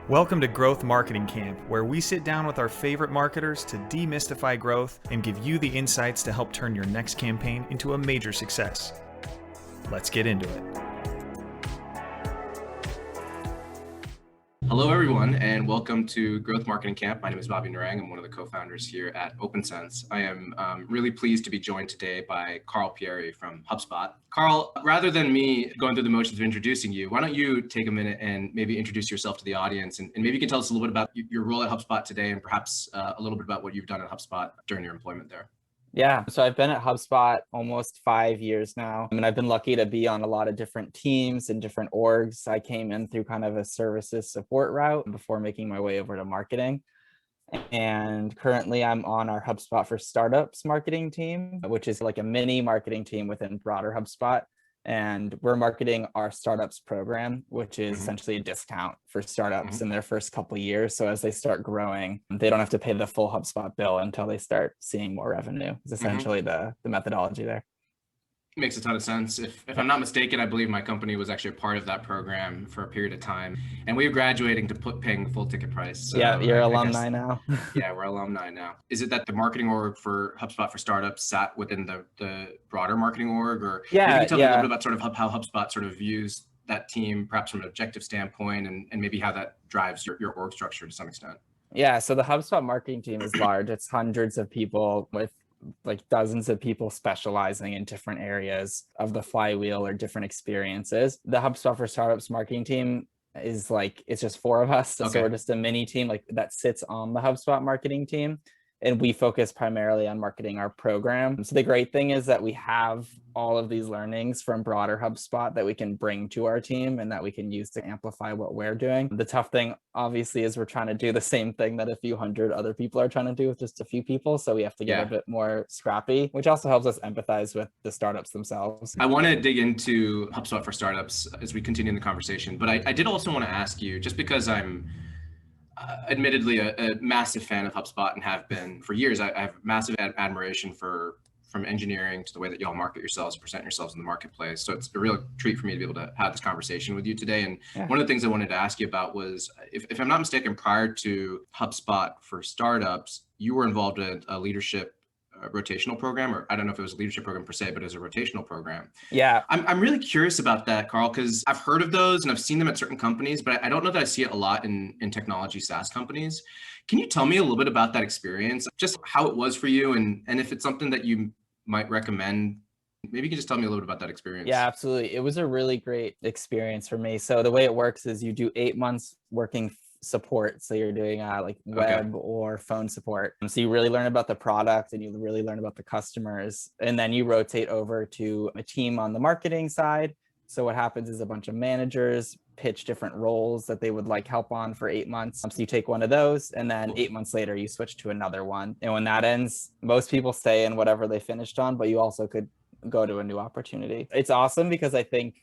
Welcome to Growth Marketing Camp, where we sit down with our favorite marketers to demystify growth and give you the insights to help turn your next campaign into a major success. Let's get into it. Hello, everyone, and welcome to Growth Marketing Camp. My name is Bobby Narang. I'm one of the co-founders here at Opensense. I am really pleased to be joined today by Pieri from Hubspot. Carl, rather than me going through the motions of introducing you, why don't you take a minute and maybe introduce yourself to the audience, and maybe you can tell us a little bit about your role at Hubspot today, and perhaps a little bit about what you've done at Hubspot during your employment there. Yeah, so I've been at Hubspot almost 5 years now. I've been lucky to be on a lot of different teams and different orgs. I came in through kind of a services support route before making my way over to marketing. And currently I'm on our Hubspot for Startups marketing team, which is like a mini marketing team within broader Hubspot. And we're marketing our startups program, which is essentially a discount for startups in their first couple of years. So as they start growing, they don't have to pay the full HubSpot bill until they start seeing more revenue. It's essentially the methodology there. Makes a ton of sense. If I'm not mistaken, I believe my company was actually a part of that program for a period of time, and we were graduating to paying the full ticket price. So yeah, you're alumni now. Yeah, we're alumni now. Is it that the marketing org for HubSpot for Startups sat within the broader marketing org, or maybe you can tell me a little bit about sort of how HubSpot sort of views that team, perhaps from an objective standpoint, and maybe how that drives your org structure to some extent? Yeah, so the HubSpot marketing team is large. It's hundreds of people with like dozens of people specializing in different areas of the flywheel or different experiences. The HubSpot for Startups marketing team is like, it's just 4 of us. So we're just a mini team like that sits on the HubSpot marketing team. And we focus primarily on marketing our program. So the great thing is that we have all of these learnings from broader HubSpot that we can bring to our team and that we can use to amplify what we're doing. The tough thing, obviously, is we're trying to do the same thing that a few hundred other people are trying to do with just a few people. So we have to get a bit more scrappy, which also helps us empathize with the startups themselves. I want to dig into HubSpot for Startups as we continue in the conversation, but I did also want to ask you, just because I'm admittedly a massive fan of HubSpot and have been for years. I have massive admiration from engineering to the way that y'all market yourselves, present yourselves in the marketplace. So it's a real treat for me to be able to have this conversation with you today. And one of the things I wanted to ask you about was, if I'm not mistaken, prior to HubSpot for Startups, you were involved in a leadership rotational program, or I don't know if it was a leadership program per se, but it was a rotational program. Yeah. I'm really curious about that, Carl, because I've heard of those and I've seen them at certain companies, but I don't know that I see it a lot in technology SaaS companies. Can you tell me a little bit about that experience, just how it was for you, and if it's something that you might recommend? Maybe you can just tell me a little bit about that experience. Yeah, absolutely. It was a really great experience for me. So the way it works is you do 8 months working support. So you're doing like web or phone support. So you really learn about the product and you really learn about the customers. And then you rotate over to a team on the marketing side. So what happens is a bunch of managers pitch different roles that they would like help on for 8 months. So you take one of those, and then 8 months later, you switch to another one. And when that ends, most people stay in whatever they finished on, but you also could go to a new opportunity. It's awesome because I think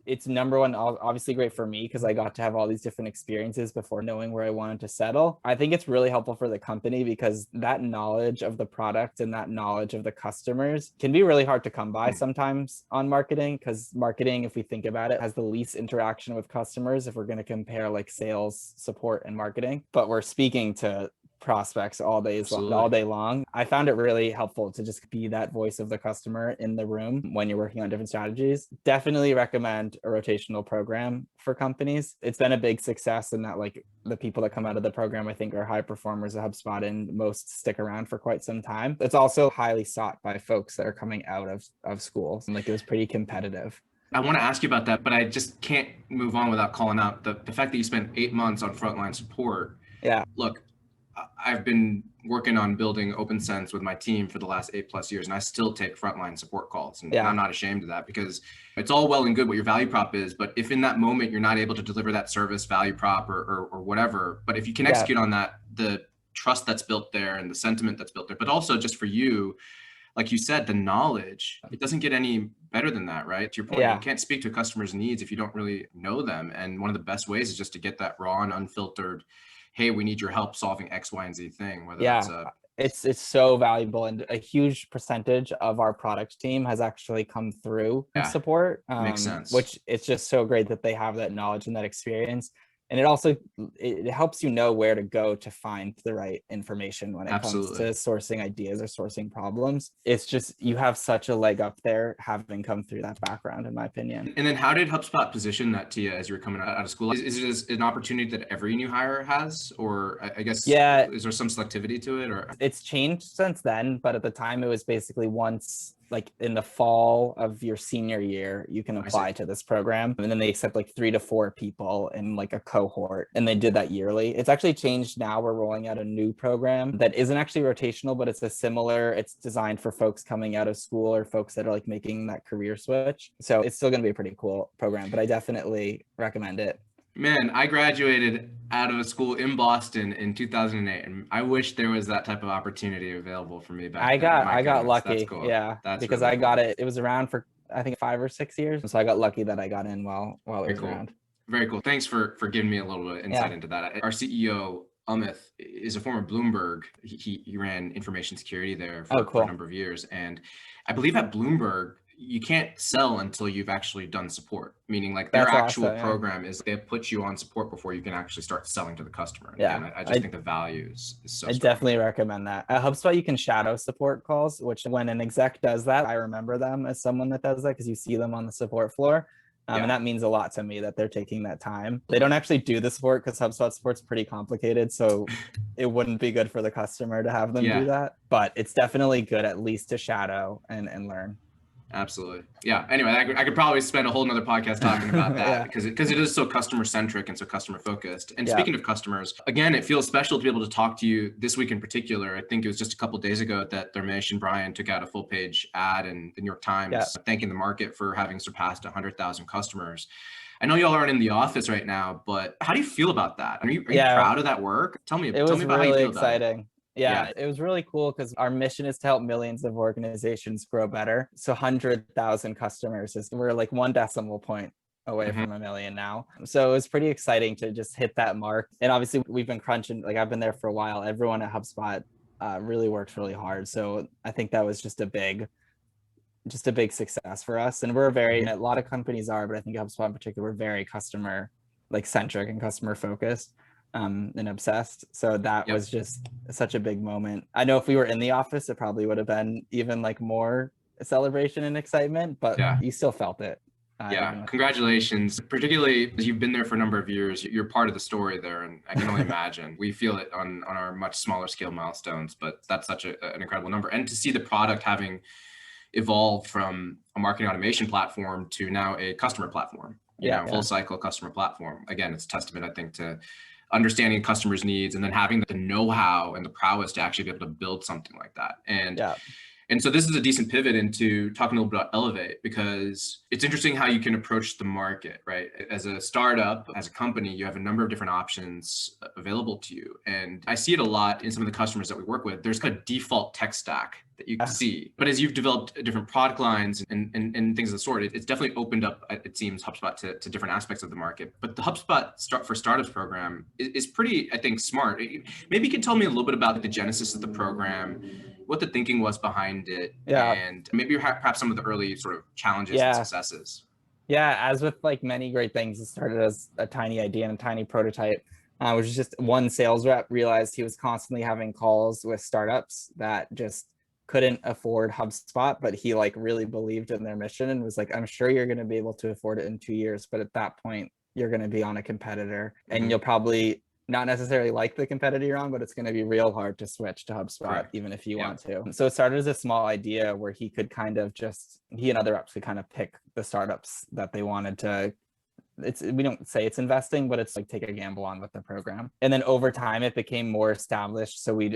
it's number one, obviously great for me because I got to have all these different experiences before knowing where I wanted to settle. I think it's really helpful for the company because that knowledge of the product and that knowledge of the customers can be really hard to come by sometimes on marketing, because marketing, if we think about it, has the least interaction with customers if we're going to compare like sales, support, and marketing. But we're speaking to prospects all day long. I found it really helpful to just be that voice of the customer in the room when you're working on different strategies. Definitely recommend a rotational program for companies. It's been a big success in that like the people that come out of the program, I think, are high performers at HubSpot and most stick around for quite some time. It's also highly sought by folks that are coming out of school. Like it was pretty competitive. I want to ask you about that, but I just can't move on without calling out the fact that you spent 8 months on Frontline support. Yeah. Look, I've been working on building Opensense with my team for the last 8+ years, and I still take frontline support calls. And I'm not ashamed of that, because it's all well and good what your value prop is, but if in that moment you're not able to deliver that service value prop or whatever, but if you can execute on that, the trust that's built there and the sentiment that's built there, but also just for you, like you said, the knowledge, it doesn't get any better than that, right? To your point, you can't speak to a customer's needs if you don't really know them. And one of the best ways is just to get that raw and unfiltered, hey, we need your help solving X, Y, and Z thing. Whether it's so valuable, and a huge percentage of our product team has actually come through support. Makes sense. Which it's just so great that they have that knowledge and that experience. And it also, it helps you know where to go to find the right information when it comes to sourcing ideas or sourcing problems. It's just, you have such a leg up there having come through that background, in my opinion. And then how did HubSpot position that to you as you were coming out of school? Is it just an opportunity that every new hire has? Or I guess, yeah, is there some selectivity to it? Or it's changed since then, but at the time it was basically once, like in the fall of your senior year, you can apply to this program. And then they accept like 3 to 4 people in like a cohort. And they did that yearly. It's actually changed now. We're rolling out a new program that isn't actually rotational, but it's designed for folks coming out of school or folks that are like making that career switch. So it's still going to be a pretty cool program, but I definitely recommend it. Man, I graduated out of a school in Boston in 2008, and I wish there was that type of opportunity available for me back then. I got lucky. That's cool. Yeah, that's because really I got it. It was around for I think 5 or 6 years, so I got lucky that I got in while it was around. Very cool. Thanks for giving me a little bit of insight into that. Our CEO Amit is a former Bloomberg. He ran information security there for a number of years, and I believe at Bloomberg, you can't sell until you've actually done support, meaning like their actual program is they put you on support before you can actually start selling to the customer. And I just think the value is so strong. Definitely recommend that. At HubSpot, you can shadow support calls, which when an exec does that, I remember them as someone that does that because you see them on the support floor. And that means a lot to me that they're taking that time. They don't actually do the support because HubSpot support's pretty complicated. So it wouldn't be good for the customer to have them do that. But it's definitely good at least to shadow and learn. Absolutely. Yeah. Anyway, I could probably spend a whole nother podcast talking about that because it is so customer centric and so customer focused. And speaking of customers, again, it feels special to be able to talk to you this week in particular. I think it was just a couple of days ago that Dharmesh and Brian took out a full page ad in the New York Times thanking the market for having surpassed 100,000 customers. I know y'all aren't in the office right now, but how do you feel about that? Are you proud of that work? Tell me about how you feel about it. Yeah, it was really cool because our mission is to help millions of organizations grow better. So 100,000 customers we're like 1 decimal point away from 1 million now. So it was pretty exciting to just hit that mark. And obviously we've been crunching, like I've been there for a while. Everyone at HubSpot really works really hard. So I think that was just a big success for us. And we're a lot of companies are, but I think HubSpot in particular, we're very customer like centric and customer focused. And obsessed. So that was just such a big moment. I know if we were in the office, it probably would have been even like more celebration and excitement, but you still felt it. Congratulations. Particularly as you've been there for a number of years, you're part of the story there. And I can only imagine. We feel it on our much smaller scale milestones, but that's such an incredible number. And to see the product having evolved from a marketing automation platform to now a customer platform, full cycle customer platform. Again, it's a testament, I think, to understanding customers' needs and then having the know-how and the prowess to actually be able to build something like that. And so this is a decent pivot into talking a little bit about Elevate, because it's interesting how you can approach the market, right? As a startup, as a company, you have a number of different options available to you. And I see it a lot in some of the customers that we work with. There's kind of default tech stack that you can see. But as you've developed different product lines and things of the sort, it's definitely opened up, it seems, HubSpot to different aspects of the market. But the HubSpot for Startups program is pretty, I think, smart. Maybe you can tell me a little bit about the genesis of the program, what the thinking was behind it, and maybe perhaps some of the early sort of challenges and successes. Yeah, as with like many great things, it started as a tiny idea and a tiny prototype, which is just one sales rep realized he was constantly having calls with startups that just couldn't afford HubSpot, but he like really believed in their mission and was like, I'm sure you're going to be able to afford it in 2 years, but at that point you're going to be on a competitor and you'll probably not necessarily like the competitor you're on, but it's going to be real hard to switch to HubSpot, even if you want to. So it started as a small idea where he could kind of he and other reps could kind of pick the startups that they wanted to. We don't say it's investing, but it's like take a gamble on with the program. And then over time, it became more established. So we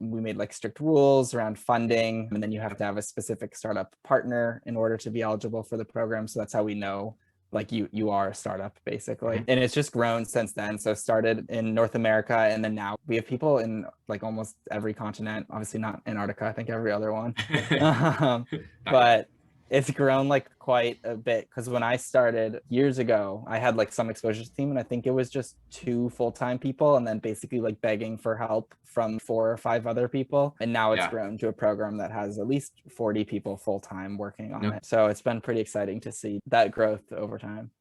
made like strict rules around funding. And then you have to have a specific startup partner in order to be eligible for the program. So that's how we know like you are a startup basically. And it's just grown since then. So started in North America. And then now we have people in like almost every continent, obviously not Antarctica, I think every other one. But it's grown like quite a bit because when I started years ago, I had like some exposure to the team and I think it was just 2 full-time people and then basically like begging for help from 4 or 5 other people. And now it's grown to a program that has at least 40 people full-time working on it. So it's been pretty exciting to see that growth over time.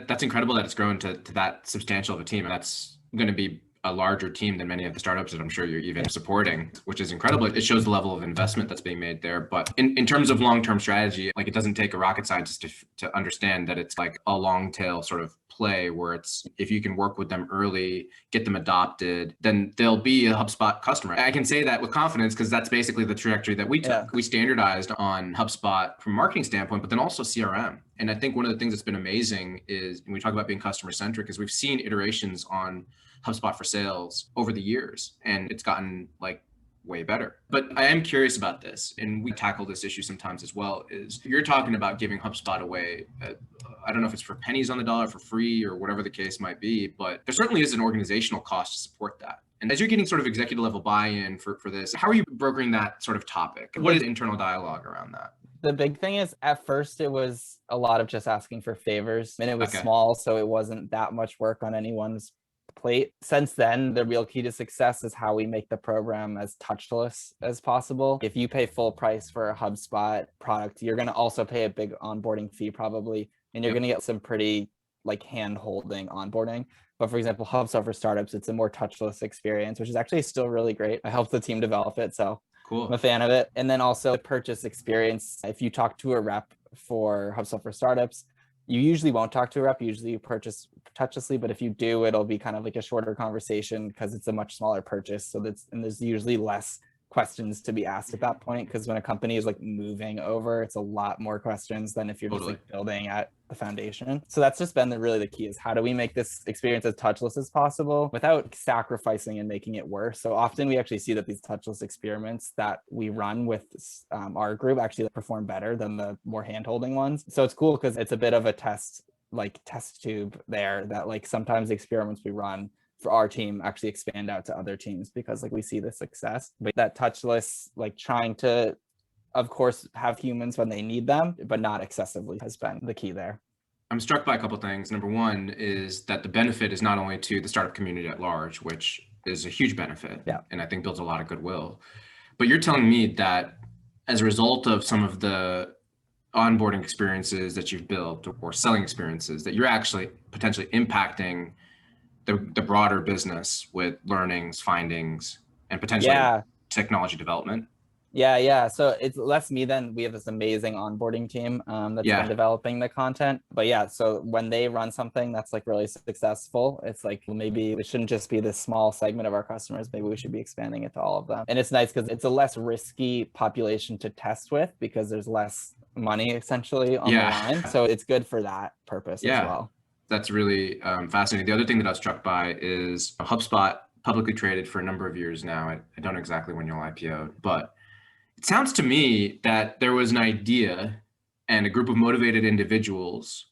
That's incredible that it's grown to that substantial of a team. And that's going to be a larger team than many of the startups that I'm sure you're even supporting, which is incredible. It shows the level of investment that's being made there. But in terms of long-term strategy, like, it doesn't take a rocket scientist to understand that it's like a long tail sort of play where it's, if you can work with them early, get them adopted, then they'll be a HubSpot customer. I can say that with confidence because that's basically the trajectory that we took. Yeah. We standardized on HubSpot from a marketing standpoint, but then also CRM. And I think one of the things that's been amazing is, when we talk about being customer centric, is we've seen iterations on HubSpot for Sales over the years, and it's gotten like way better. But I am curious about this, and we tackle this issue sometimes as well, is you're talking about giving HubSpot away. I don't know if it's for pennies on the dollar, for free, or whatever the case might be, but there certainly is an organizational cost to support that. And as you're getting sort of executive level buy-in for this, how are you brokering that sort of topic? What is internal dialogue around that? The big thing is, at first it was a lot of just asking for favors, and it was small, so it wasn't that much work on anyone's plate. Since then, the real key to success is how we make the program as touchless as possible. If you pay full price for a HubSpot product, you're going to also pay a big onboarding fee probably, and you're going to get some pretty like hand-holding onboarding. But for example, HubSpot for Startups, it's a more touchless experience, which is actually still really great. I helped the team develop it, so cool. I'm a fan of it. And then also the purchase experience. If you talk to a rep for HubSpot for Startups, you usually won't talk to a rep. Usually you purchase touchlessly, but if you do, it'll be kind of like a shorter conversation because it's a much smaller purchase. So there's usually less questions to be asked at that point, because when a company is like moving over, it's a lot more questions than if you're just like building at the foundation. So that's just been really the key, is how do we make this experience as touchless as possible without sacrificing and making it worse. So often we actually see that these touchless experiments that we run with our group actually perform better than the more hand-holding ones. So it's cool because it's a bit of a test tube there, that like sometimes the experiments we run for our team actually expand out to other teams because like we see the success. But that touchless, like trying to, of course, have humans when they need them, but not excessively, has been the key there. I'm struck by a couple of things. Number one is that the benefit is not only to the startup community at large, which is a huge benefit, and I think builds a lot of goodwill, but you're telling me that as a result of some of the onboarding experiences that you've built or selling experiences, that you're actually potentially impacting the broader business with learnings, findings, and potentially technology development. Yeah. So it's less me than we have this amazing onboarding team that's been developing the content. But so when they run something that's like really successful, it's like, well, maybe it shouldn't just be this small segment of our customers. Maybe we should be expanding it to all of them. And it's nice because it's a less risky population to test with because there's less money essentially on the line. So it's good for that purpose as well. That's really fascinating. The other thing that I was struck by is HubSpot publicly traded for a number of years now. I don't know exactly when you'll IPO, but it sounds to me that there was an idea and a group of motivated individuals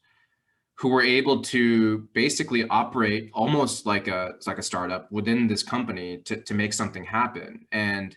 who were able to basically operate almost like a startup within this company to make something happen. And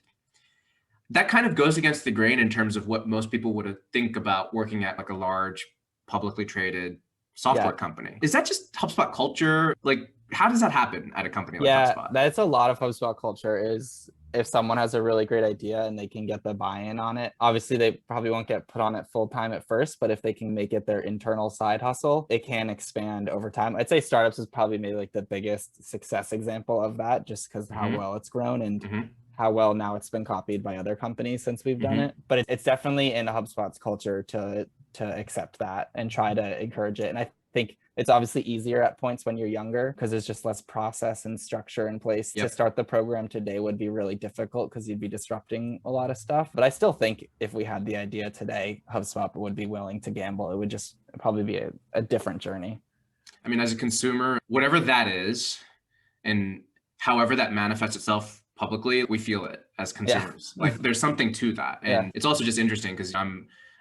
that kind of goes against the grain in terms of what most people would think about working at like a large publicly traded software company. Is that just HubSpot culture? Like, how does that happen at a company like HubSpot? That's a lot of HubSpot culture, is if someone has a really great idea and they can get the buy-in on it. Obviously, they probably won't get put on it full time at first, but if they can make it their internal side hustle, it can expand over time. I'd say startups is probably maybe like the biggest success example of that, just because of how well it's grown and how well now it's been copied by other companies since we've done it. But it's definitely in HubSpot's culture to accept that and try to encourage it. And I think it's obviously easier at points when you're younger because there's just less process and structure in place. To start the program today would be really difficult because you'd be disrupting a lot of stuff. But I still think if we had the idea today, HubSpot would be willing to gamble. It would just probably be a different journey. I mean, as a consumer, whatever that is, and however that manifests itself publicly, we feel it as consumers. Like there's something to that. And it's also just interesting because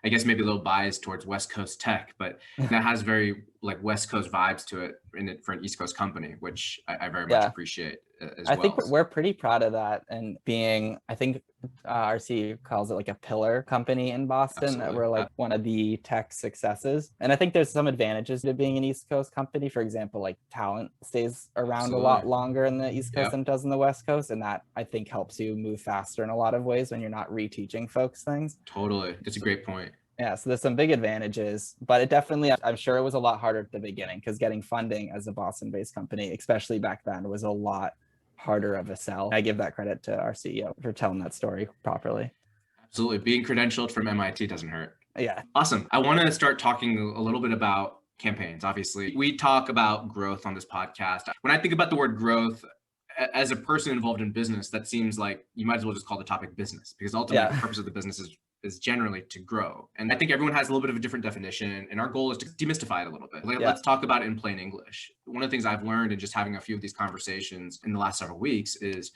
I guess maybe a little biased towards West Coast tech, but that has very like West Coast vibes to it for an East Coast company, which I very much appreciate as well. I think we're pretty proud of that, and being, I think our CEO calls it like a pillar company in Boston. Absolutely. That we're like one of the tech successes. And I think there's some advantages to being an East Coast company. For example, like talent stays around a lot longer in the East Coast than it does in the West Coast. And that I think helps you move faster in a lot of ways when you're not reteaching folks things. Totally. That's a great point. Yeah, so there's some big advantages, but it definitely, I'm sure it was a lot harder at the beginning because getting funding as a Boston-based company, especially back then, was a lot harder of a sell. I give that credit to our CEO for telling that story properly. Absolutely. Being credentialed from MIT doesn't hurt. Yeah. Awesome. I want to start talking a little bit about campaigns. Obviously, we talk about growth on this podcast. When I think about the word growth, as a person involved in business, that seems like you might as well just call the topic business, because ultimately the purpose of the business is generally to grow. And I think everyone has a little bit of a different definition, and our goal is to demystify it a little bit. Let's talk about it in plain English. One of the things I've learned in just having a few of these conversations in the last several weeks is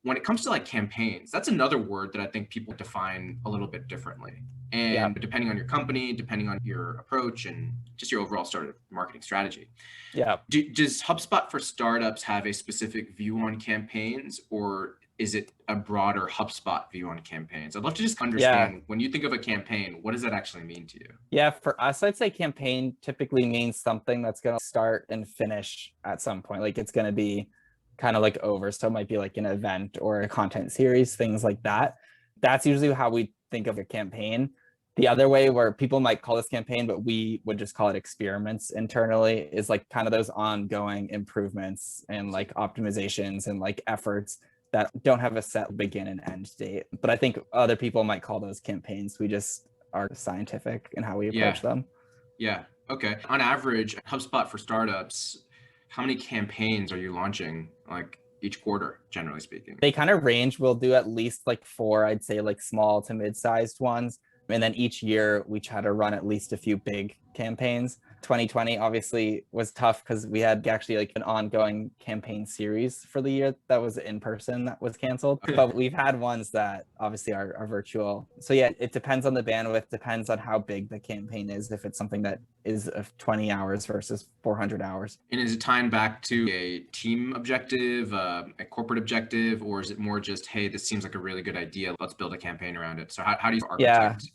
when it comes to like campaigns, that's another word that I think people define a little bit differently. And depending on your company, depending on your approach and just your overall sort of marketing strategy. Yeah. Does HubSpot for Startups have a specific view on campaigns, or is it a broader HubSpot view on campaigns? I'd love to just understand, when you think of a campaign, what does that actually mean to you? Yeah, for us, I'd say campaign typically means something that's going to start and finish at some point. Like it's going to be kind of like over. So it might be like an event or a content series, things like that. That's usually how we think of a campaign. The other way where people might call this campaign, but we would just call it experiments internally, is like kind of those ongoing improvements and like optimizations and like efforts that don't have a set begin and end date. But I think other people might call those campaigns. We just are scientific in how we approach them. Yeah. Okay. On average, HubSpot for Startups, how many campaigns are you launching like each quarter, generally speaking? They kind of range. We'll do at least like 4, I'd say, like small to mid-sized ones. And then each year we try to run at least a few big campaigns. 2020 obviously was tough because we had actually like an ongoing campaign series for the year that was in person that was canceled. But we've had ones that obviously are virtual. So yeah, it depends on the bandwidth, depends on how big the campaign is, if it's something that is of 20 hours versus 400 hours. And is it tying back to a team objective, a corporate objective, or is it more just, hey, this seems like a really good idea, let's build a campaign around it? So how do you architect? Yeah.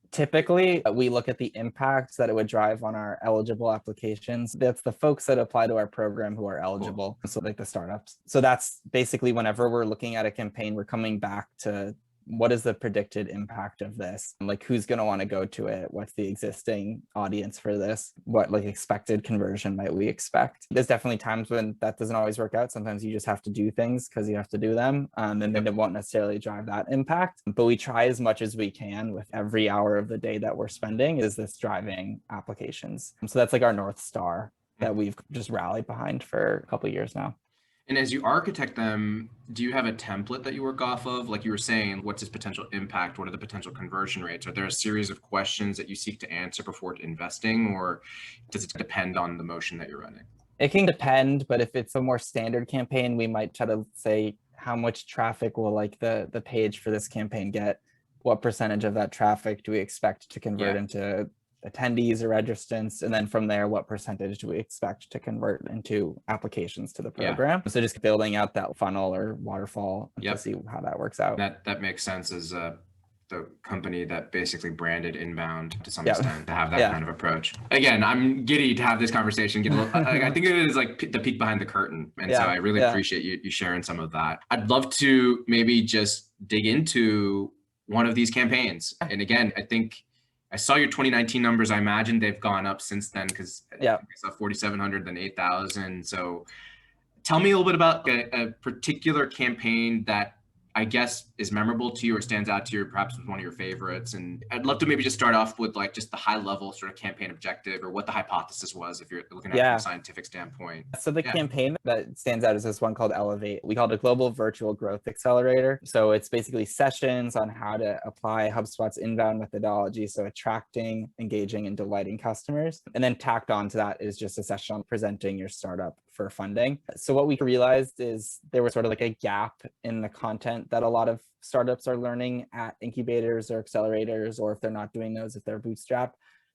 Typically, we look at the impacts that it would drive on our eligible applications. That's the folks that apply to our program who are eligible. Cool. So like the startups. So that's basically whenever we're looking at a campaign, we're coming back to what is the predicted impact of this? Like who's going to want to go to it? What's the existing audience for this? What like expected conversion might we expect? There's definitely times when that doesn't always work out. Sometimes you just have to do things because you have to do them. And then it won't necessarily drive that impact. But we try as much as we can with every hour of the day that we're spending is this driving applications. So that's like our North Star that we've just rallied behind for a couple of years now. And as you architect them, do you have a template that you work off of? Like you were saying, what's its potential impact? What are the potential conversion rates? Are there a series of questions that you seek to answer before investing, or does it depend on the motion that you're running? It can depend, but if it's a more standard campaign, we might try to say how much traffic will like the page for this campaign get? What percentage of that traffic do we expect to convert into attendees or registrants? And then from there, what percentage do we expect to convert into applications to the program? So just building out that funnel or waterfall to see how that works out. That makes sense as the company that basically branded Inbound to some extent to have that kind of approach. Again, I'm giddy to have this conversation. I think it is like the peek behind the curtain. And so I really appreciate you sharing some of that. I'd love to maybe just dig into one of these campaigns. And again, I think I saw your 2019 numbers. I imagine they've gone up since then because I saw 4,700, then 8,000. So tell me a little bit about a particular campaign that I guess is memorable to you or stands out to you, or perhaps was one of your favorites. And I'd love to maybe just start off with like just the high level sort of campaign objective or what the hypothesis was if you're looking at it from a scientific standpoint. So the campaign that stands out is this one called Elevate. We called it Global Virtual Growth Accelerator. So it's basically sessions on how to apply HubSpot's inbound methodology. So attracting, engaging, and delighting customers. And then tacked on to that is just a session on presenting your startup for funding. So what we realized is there was sort of like a gap in the content that a lot of startups are learning at incubators or accelerators, or if they're not doing those, if they're bootstrapped,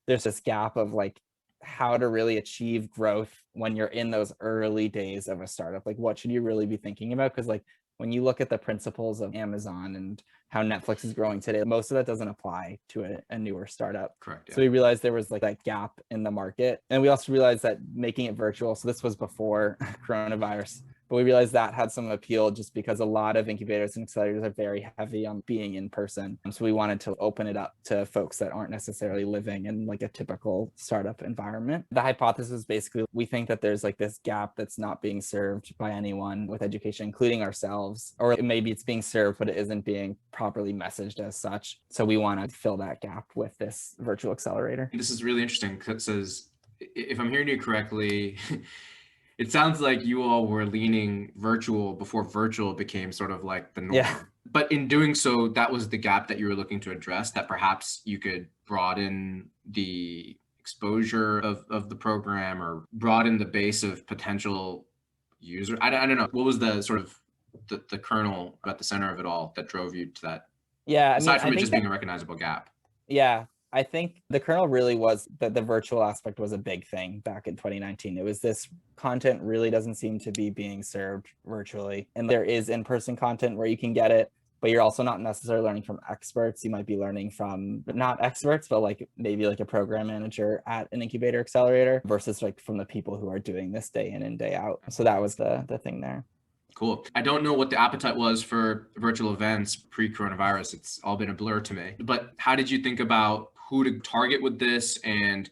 there's this gap of like how to really achieve growth when you're in those early days of a startup. Like what should you really be thinking about? Because like when you look at the principles of Amazon and how Netflix is growing today, most of that doesn't apply to a newer startup. Correct. Yeah. So we realized there was like that gap in the market. And we also realized that making it virtual, so this was before coronavirus, But we realized that had some appeal just because a lot of incubators and accelerators are very heavy on being in person. So we wanted to open it up to folks that aren't necessarily living in like a typical startup environment. The hypothesis is basically, we think that there's like this gap that's not being served by anyone with education, including ourselves, or maybe it's being served, but it isn't being properly messaged as such. So we want to fill that gap with this virtual accelerator. This is really interesting because if I'm hearing you correctly, it sounds like you all were leaning virtual before virtual became sort of like the norm. Yeah. But in doing so, that was the gap that you were looking to address, that perhaps you could broaden the exposure of the program or broaden the base of potential users. I don't know. What was the sort of the kernel at the center of it all that drove you to that? Yeah. Aside from it just being a recognizable gap. Yeah. I think the kernel really was that the virtual aspect was a big thing back in 2019. It was this content really doesn't seem to be being served virtually. And there is in-person content where you can get it, but you're also not necessarily learning from experts. You might be learning from not experts, but like maybe like a program manager at an incubator accelerator versus like from the people who are doing this day in and day out. So that was the thing there. Cool. I don't know what the appetite was for virtual events pre-coronavirus. It's all been a blur to me. But how did you think about who to target with this, and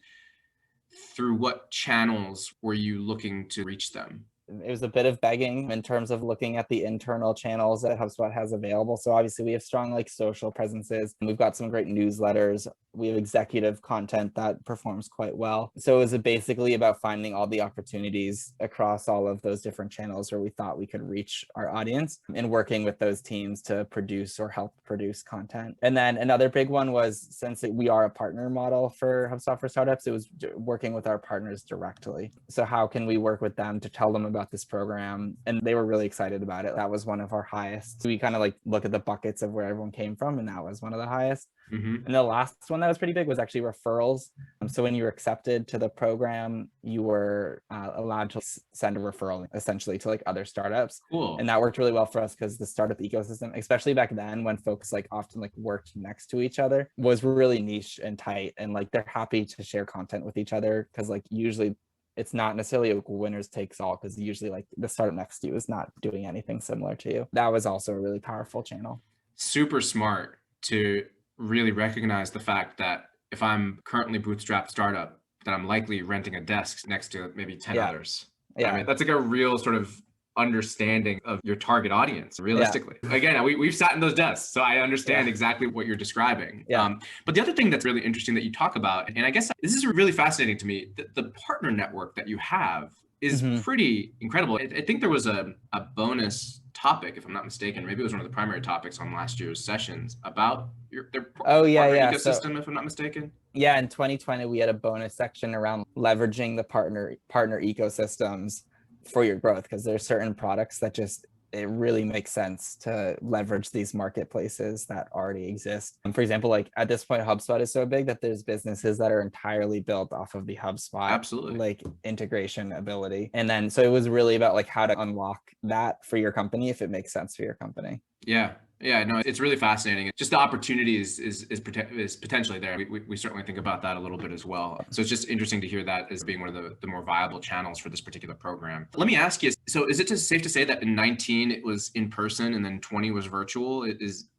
through what channels were you looking to reach them? It was a bit of begging in terms of looking at the internal channels that HubSpot has available. So obviously we have strong like social presences, and we've got some great newsletters. We have executive content that performs quite well. So it was basically about finding all the opportunities across all of those different channels where we thought we could reach our audience, and working with those teams to produce or help produce content. And then another big one was, since we are a partner model for HubSpot for Startups, it was working with our partners directly. So how can we work with them to tell them about this program? And they were really excited about it. That was one of our highest. We kind of like look at the buckets of where everyone came from, and that was one of the highest. Mm-hmm. And the last one that was pretty big was actually referrals. So when you were accepted to the program, you were allowed to send a referral essentially to like other startups. Cool. And that worked really well for us because the startup ecosystem, especially back then when folks like often like worked next to each other, was really niche and tight. And like they're happy to share content with each other because like usually it's not necessarily a winners takes all, because usually like the startup next to you is not doing anything similar to you. That was also a really powerful channel. Super smart to really recognize the fact that if I'm currently bootstrapped startup, that I'm likely renting a desk next to maybe 10 others. Yeah. I mean, that's like a real sort of understanding of your target audience, realistically. Yeah. Again, we've sat in those desks, so I understand exactly what you're describing. Yeah. But the other thing that's really interesting that you talk about, and I guess this is really fascinating to me, the partner network that you have is pretty incredible. I think there was a bonus topic, if I'm not mistaken, maybe it was one of the primary topics on last year's sessions about their partner ecosystem, if I'm not mistaken. Yeah, in 2020, we had a bonus section around leveraging the partner ecosystems for your growth, because there's certain products that just, it really makes sense to leverage these marketplaces that already exist. For example, like at this point, HubSpot is so big that there's businesses that are entirely built off of the HubSpot like integration ability. And then, so it was really about like how to unlock that for your company if it makes sense for your company. Yeah. Yeah, no, it's really fascinating. Just the opportunity is potentially there. We certainly think about that a little bit as well. So it's just interesting to hear that as being one of the more viable channels for this particular program. Let me ask you, so is it just safe to say that in 19 it was in person and then 20 was virtual? Is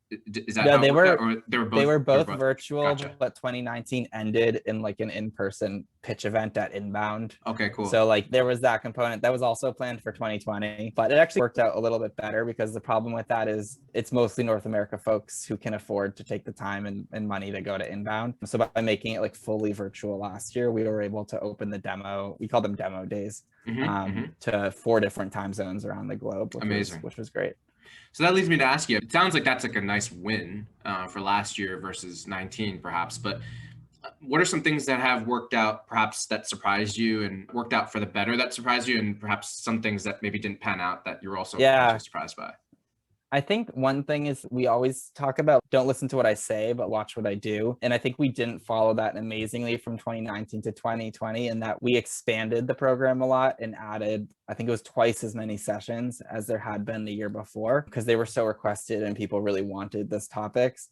that how they were both virtual, Gotcha. But 2019 ended in like an in-person pitch event at Inbound. Okay, cool. So like there was that component that was also planned for 2020, but it actually worked out a little bit better, because the problem with that is it's mostly North America folks who can afford to take the time and money to go to Inbound. So by making it like fully virtual last year, we were able to open the demo, we call them demo days, to 4 different time zones around the globe, which was great. So that leads me to ask you, it sounds like that's like a nice win for last year versus 19 perhaps, but what are some things that have worked out perhaps that surprised you, and worked out for the better that surprised you, and perhaps some things that maybe didn't pan out that you're also surprised by? I think one thing is we always talk about don't listen to what I say, but watch what I do. And I think we didn't follow that amazingly from 2019 to 2020, and that we expanded the program a lot and added, I think it was twice as many sessions as there had been the year before, because they were so requested and people really wanted these topics.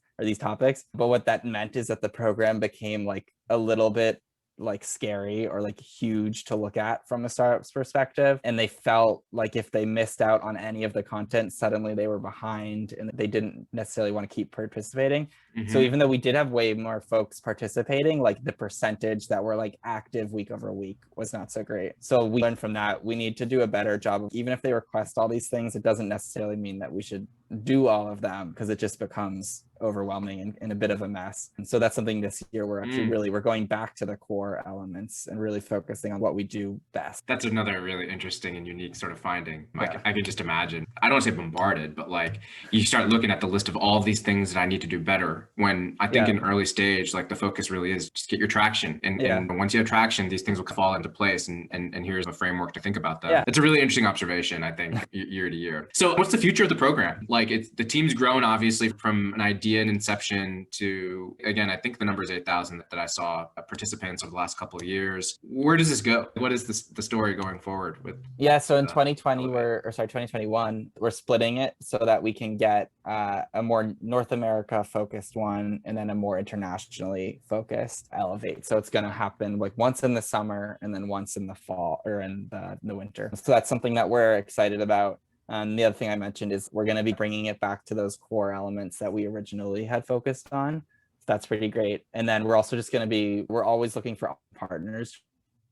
But what that meant is that the program became like a little bit like scary or like huge to look at from a startup's perspective. And they felt like if they missed out on any of the content, suddenly they were behind and they didn't necessarily want to keep participating. So even though we did have way more folks participating, like the percentage that were like active week over week was not so great. So we learned from that. We need to do a better job of, even if they request all these things, it doesn't necessarily mean that we should do all of them, because it just becomes overwhelming and a bit of a mess. And so that's something this year we're actually we're going back to the core elements and really focusing on what we do best. That's another really interesting and unique sort of finding. I can just imagine, I don't want to say bombarded, but like you start looking at the list of all of these things that I need to do better, when I think in early stage, like the focus really is just get your traction. And once you have traction, these things will fall into place. And here's a framework to think about that. It's a really interesting observation, I think, year to year. So what's the future of the program? Like the team's grown obviously from an idea and inception to, again, I think the number is 8,000 that I saw participants over the last couple of years. Where does this go? What is the story going forward with? So in 2021, we're splitting it so that we can get a more North America focused one and then a more internationally focused Elevate. So it's going to happen like once in the summer and then once in the fall or in the winter. So that's something that we're excited about. And the other thing I mentioned is we're going to be bringing it back to those core elements that we originally had focused on. So that's pretty great. And then we're also just we're always looking for partners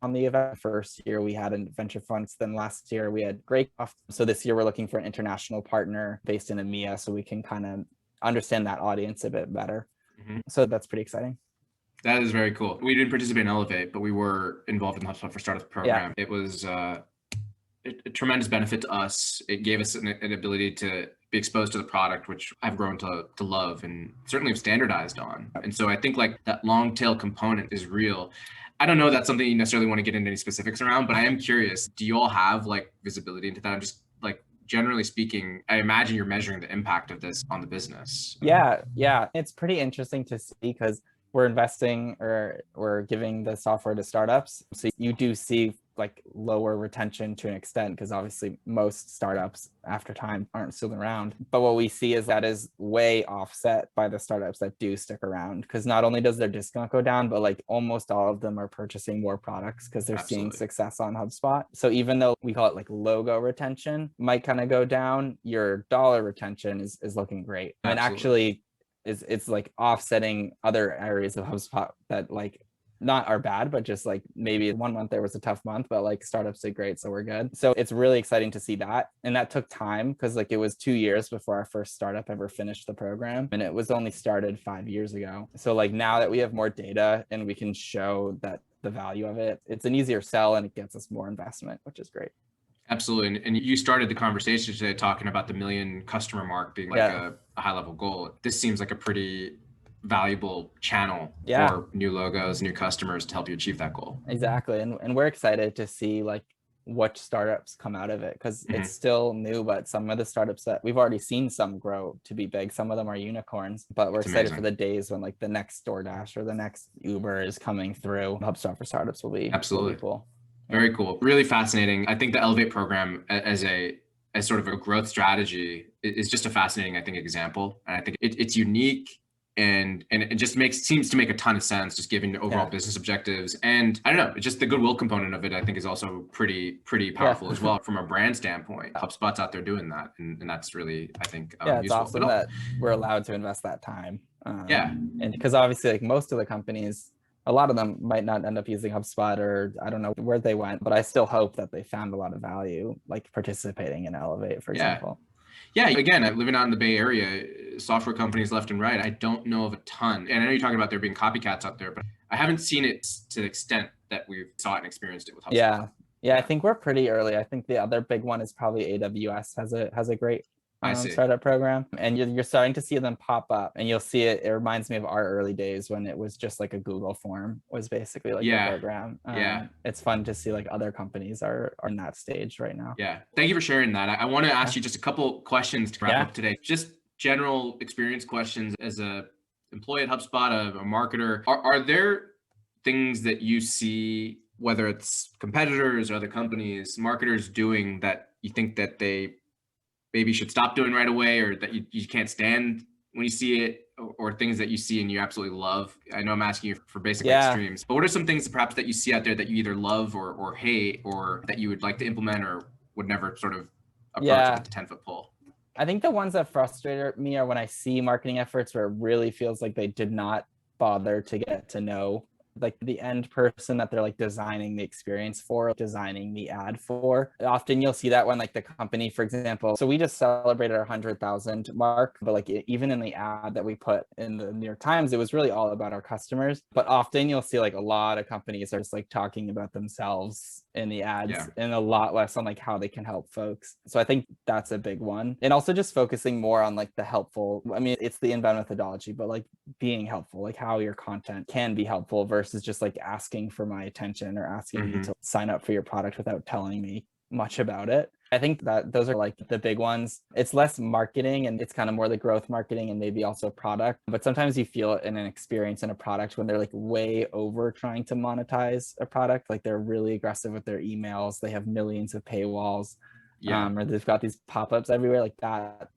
on the event. First year we had venture funds, then last year we had Greycroft. So this year we're looking for an international partner based in EMEA so we can kind of understand that audience a bit better. So that's pretty exciting. That is very cool. We didn't participate in Elevate, but we were involved in the Hubspot for Startups program. It was a tremendous benefit to us. It gave us an ability to be exposed to the product, which I've grown to love and certainly have standardized on. And so I think like that long tail component is real. I don't know if that's something you necessarily want to get into any specifics around, but I am curious, do you all have like visibility into that? I'm just like, generally speaking, I imagine you're measuring the impact of this on the business. Yeah. It's pretty interesting to see because we're investing or we're giving the software to startups. So you do see like lower retention to an extent because obviously most startups after time aren't still around. But what we see is that is way offset by the startups that do stick around, because not only does their discount go down, but like almost all of them are purchasing more products because they're seeing success on HubSpot. So even though we call it like logo retention might kind of go down, your dollar retention is looking great. And actually it's like offsetting other areas of HubSpot that like not are bad, but just like maybe 1 month there was a tough month, but like startups did great, so we're good. So it's really exciting to see that. And that took time because like it was 2 years before our first startup ever finished the program, and it was only started 5 years ago. So like now that we have more data and we can show that the value of it, it's an easier sell and it gets us more investment, which is great. Absolutely. And you started the conversation today talking about the 1 million customer mark being like a high level goal. This seems like a pretty valuable channel for new logos, new customers to help you achieve that goal. Exactly. And we're excited to see like what startups come out of it because it's still new, but some of the startups that we've already seen some grow to be big. Some of them are unicorns, but we're excited for the days when like the next DoorDash or the next Uber is coming through. Hubspot for Startups will be absolutely cool. Very cool. Really fascinating. I think the Elevate program as sort of a growth strategy is just a fascinating, I think, example. And I think it's unique. And it just seems to make a ton of sense, just given the overall business objectives. And I don't know, it's just the goodwill component of it, I think, is also pretty powerful as well from a brand standpoint. HubSpot's out there doing that. And that's really, I think, it's useful. awesome that we're allowed to invest that time. And because obviously, like most of the companies, a lot of them might not end up using HubSpot, or I don't know where they went, but I still hope that they found a lot of value, like participating in Elevate, for example. Yeah, again, living out in the Bay Area, software companies left and right, I don't know of a ton. And I know you're talking about there being copycats out there, but I haven't seen it to the extent that we saw it and experienced it with HubSpot. Yeah, I think we're pretty early. I think the other big one is probably AWS has a great startup program, and you're starting to see them pop up, and you'll see it. It reminds me of our early days when it was just like a Google form was basically like the program. It's fun to see like other companies are in that stage right now. Thank you for sharing that. I want to ask you just a couple questions to wrap up today. Just general experience questions as a employee at HubSpot, a marketer. Are there things that you see, whether it's competitors or other companies, marketers doing that you think that they maybe should stop doing right away, or that you can't stand when you see it, or things that you see and you absolutely love? I know I'm asking you for basically extremes, but what are some things perhaps that you see out there that you either love or hate, or that you would like to implement or would never sort of approach with the 10-foot pole? I think the ones that frustrate me are when I see marketing efforts where it really feels like they did not bother to get to know like the end person that they're like designing the experience for, designing the ad for. Often you'll see that when like the company, for example, so we just celebrated our 100,000 mark, but like even in the ad that we put in the New York Times, it was really all about our customers. But often you'll see like a lot of companies are just like talking about themselves in the ads and a lot less on like how they can help folks. So I think that's a big one. And also just focusing more on like the helpful, I mean, it's the inbound methodology, but like being helpful, like how your content can be helpful versus just like asking for my attention or asking me to sign up for your product without telling me much about it. I think that those are like the big ones. It's less marketing and it's kind of more the growth marketing and maybe also product. But sometimes you feel it in an experience in a product when they're like way over trying to monetize a product. Like they're really aggressive with their emails. They have millions of paywalls. Or they've got these pop-ups everywhere like that.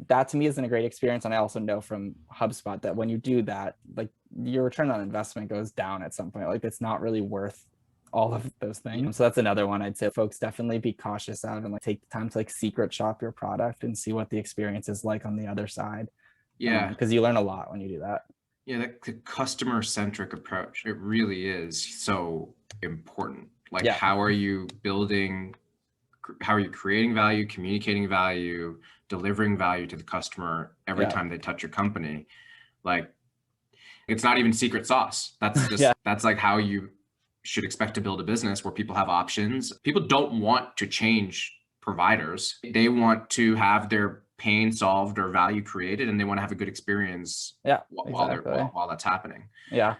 That to me isn't a great experience. And I also know from HubSpot that when you do that, like your return on investment goes down at some point. Like it's not really worth all of those things. So that's another one I'd say folks definitely be cautious of and like take the time to like secret shop your product and see what the experience is like on the other side. Because you learn a lot when you do that. Yeah, the customer-centric approach, it really is so important. Like how are you building, how are you creating value, communicating value, delivering value to the customer every time they touch your company? Like it's not even secret sauce. That's just that's like how you should expect to build a business, where people have options. People don't want to change providers. They want to have their pain solved or value created, and they want to have a good experience while that's happening.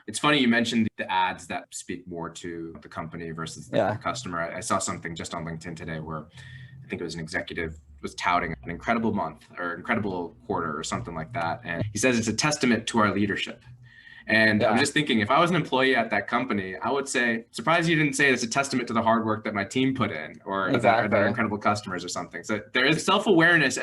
It's funny you mentioned the ads that speak more to the company versus the customer. I saw something just on LinkedIn today where I think it was an executive was touting an incredible month or incredible quarter or something like that, and he says it's a testament to our leadership. And I'm just thinking, if I was an employee at that company, I would say, surprised you didn't say it's a testament to the hard work that my team put in, or that are incredible customers or something. So there is self-awareness.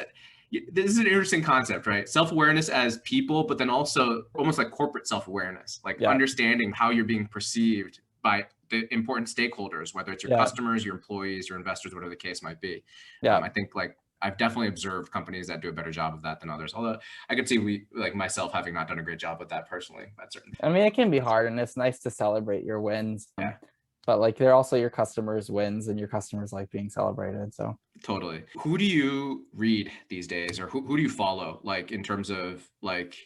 This is an interesting concept, right? Self-awareness as people, but then also almost like corporate self-awareness, like understanding how you're being perceived by the important stakeholders, whether it's your customers, your employees, your investors, whatever the case might be. I think like I've definitely observed companies that do a better job of that than others. Although I could see like myself having not done a great job with that personally at certain. I mean, it can be hard, and it's nice to celebrate your wins. But like they're also your customers' wins, and your customers like being celebrated. So totally. Who do you read these days, or who do you follow, like in terms of like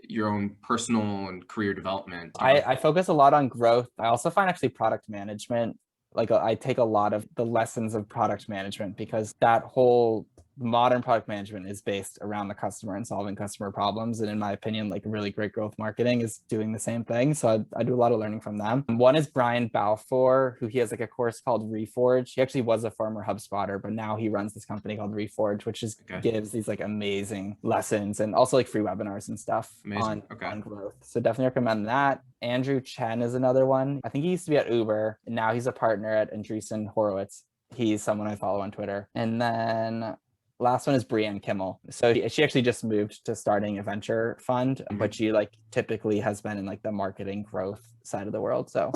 your own personal and career development? I focus a lot on growth. I also find actually product management. Like I take a lot of the lessons of product management, because that whole modern product management is based around the customer and solving customer problems. And in my opinion, like really great growth marketing is doing the same thing. So I do a lot of learning from them. One is Brian Balfour, who he has like a course called Reforge. He actually was a former HubSpotter, but now he runs this company called Reforge, which is gives these like amazing lessons and also like free webinars and stuff on growth. So definitely recommend that. Andrew Chen is another one. I think he used to be at Uber, and now he's a partner at Andreessen Horowitz. He's someone I follow on Twitter. And then last one is Brianne Kimmel. So she actually just moved to starting a venture fund, but she like typically has been in like the marketing growth side of the world. So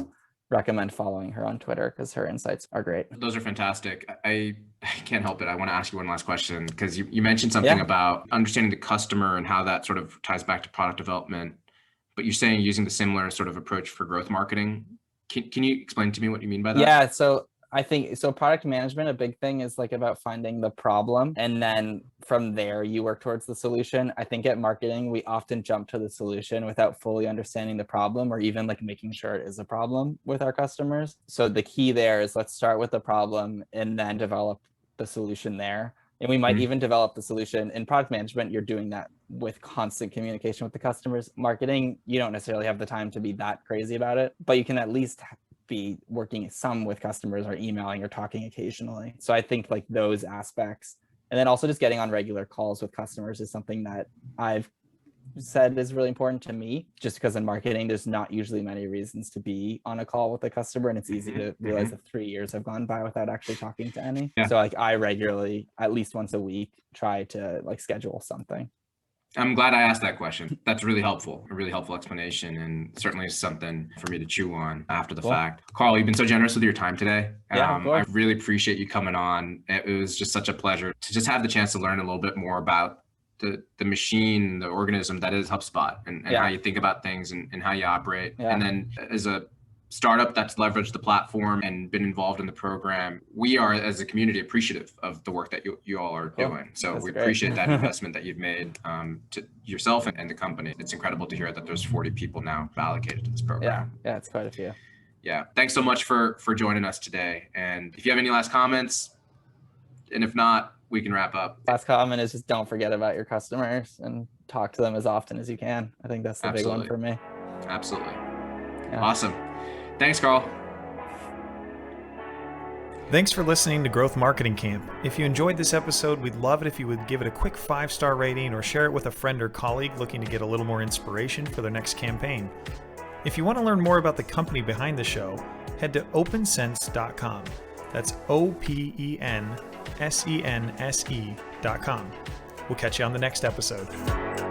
recommend following her on Twitter because her insights are great. Those are fantastic. I can't help it. I want to ask you one last question, because you mentioned something about understanding the customer and how that sort of ties back to product development, but you're saying using the similar sort of approach for growth marketing. Can you explain to me what you mean by that? Yeah. So I think so product management, a big thing is like about finding the problem, and then from there you work towards the solution. I think at marketing, we often jump to the solution without fully understanding the problem, or even like making sure it is a problem with our customers. So the key there is let's start with the problem and then develop the solution there. And we might even develop the solution. In product management, you're doing that with constant communication with the customers. Marketing, you don't necessarily have the time to be that crazy about it, but you can at least be working some with customers or emailing or talking occasionally. So I think like those aspects, and then also just getting on regular calls with customers is something that I've said is really important to me, just because in marketing, there's not usually many reasons to be on a call with a customer. And it's easy to realize that 3 years have gone by without actually talking to any. So like I regularly, at least once a week, try to like schedule something. I'm glad I asked that question. That's really helpful, a really helpful explanation, and certainly something for me to chew on after the fact. Carl, you've been so generous with your time today. Yeah, of course. I really appreciate you coming on. It was just such a pleasure to just have the chance to learn a little bit more about the machine, the organism that is HubSpot, and how you think about things and how you operate. And then as a startup that's leveraged the platform and been involved in the program, we are as a community appreciative of the work that you all are doing. So we appreciate that investment that you've made to yourself and the company. It's incredible to hear that there's 40 people now allocated to this program. Yeah, it's quite a few. Yeah, thanks so much for joining us today. And if you have any last comments, and if not, we can wrap up. Last comment is just don't forget about your customers and talk to them as often as you can. I think that's the big one for me. Absolutely. Yeah. Awesome. Thanks, Carl. Thanks for listening to Growth Marketing Camp. If you enjoyed this episode, we'd love it if you would give it a quick 5-star rating or share it with a friend or colleague looking to get a little more inspiration for their next campaign. If you want to learn more about the company behind the show, head to opensense.com. That's OPENSENSE.com. We'll catch you on the next episode.